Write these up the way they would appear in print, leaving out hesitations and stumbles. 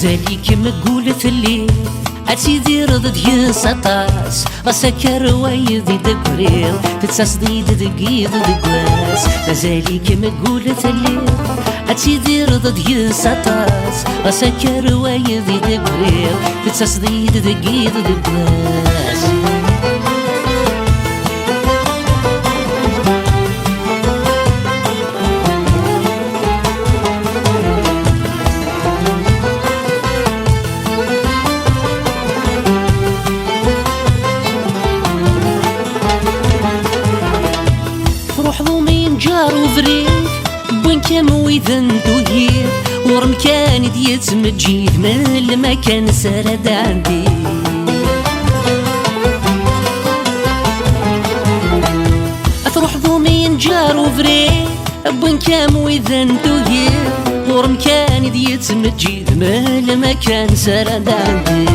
مازاليك مقولة الليل أتيدي رضد ينسطاس غسكر ويدي دقريل تتساس ديد دقيد دقواس مازاليك مقولة الليل أتيدي رضد ينسطاس غسكر ويدي دقريل تتساس ديد دقيد دقواس جار وفريق بوين كام ويذن دوهير ورم كان ديت مجيد من المكان سرد عندي أتروح ضومين جار وفريق بوين كام ويذن دوهير ورم كان ديت مجيد من المكان سرد عندي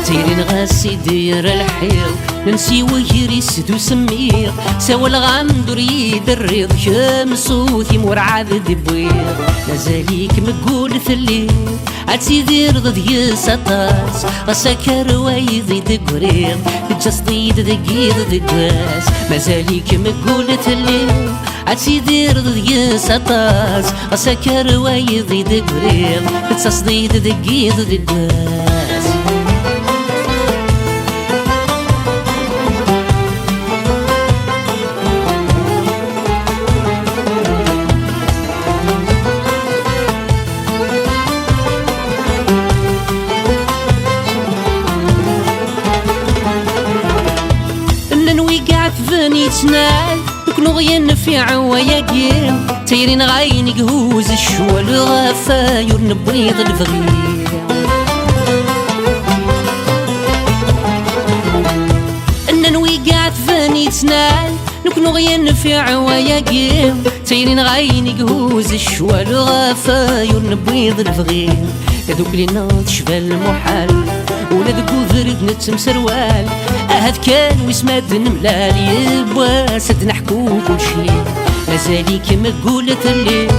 تيرين غاسي دير الحيل ننسي ويري سدو سمير سوا الغام دريد الريض شمسوثي مرعاد دبوير مازاليك مقول الليل عتيدير ضد يسطاس غسكر ويضي دقريض الجسديد دقيد دقاس مازاليك مقول الليل عتيدير ضد يسطاس غسكر ويضي دقريض الجسديد دقيد دقاس فنيتنال نكونو غيان في عواياكير تيرين غاين يقهوز الشوال غفاير نبيض الفغير أنن ويقعت فنيتنال نكونو غيان في عواياكير تيرين غاين يقهوز الشوال غفاير نبيض الفغير كذوك لينا تشفى المحال ولا ذكو ذرد نتم سروال أهد كان ويسماد نملال يبوا سد نحكو كل شي مازاليك مقولة الليل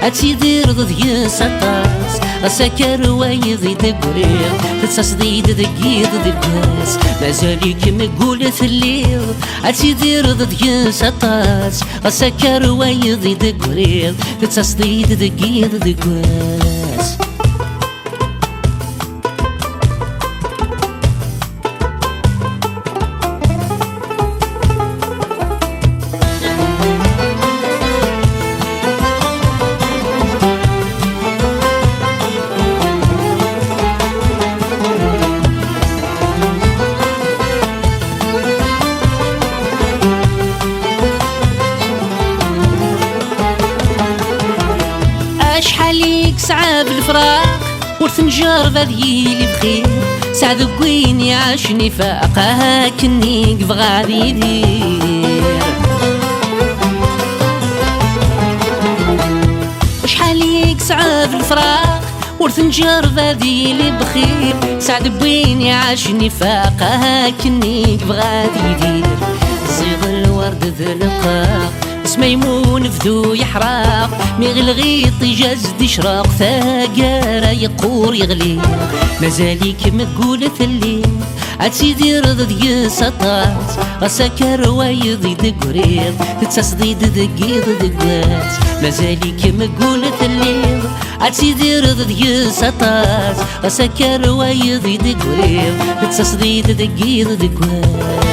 أتيدير ضد يسطاس غسكر ويضي دقريل تتساس ديد دقيد دقاس مازاليك مقولة الليل أتيدير ضد يسطاس غسكر ويضي دقريل تتساس ديد دقيد دقاس شحاليك ساعة بالفراق والفنجار ذي لي بخير سعد قويني عاش نفاق هاكني بغادي يدير شحاليك ساعة بالفراق والفنجار ذي لي بخير سعد قويني عاش نفاق هاكني بغادي يدير زيغ الورد ذا القاق ميمون فدو يحراق ميغ الغيط يجزد يشراق ثاقارة يقور يغلي مازاليك مقولة الليل عتيدير ضد يسطاس غسكر ويضي دقريض تتساس ديد دقيض دقاس مازاليك مقولة الليل عتيدير ضد يسطاس غسكر ويضي دقريض تتساس ديد دقيض دقاس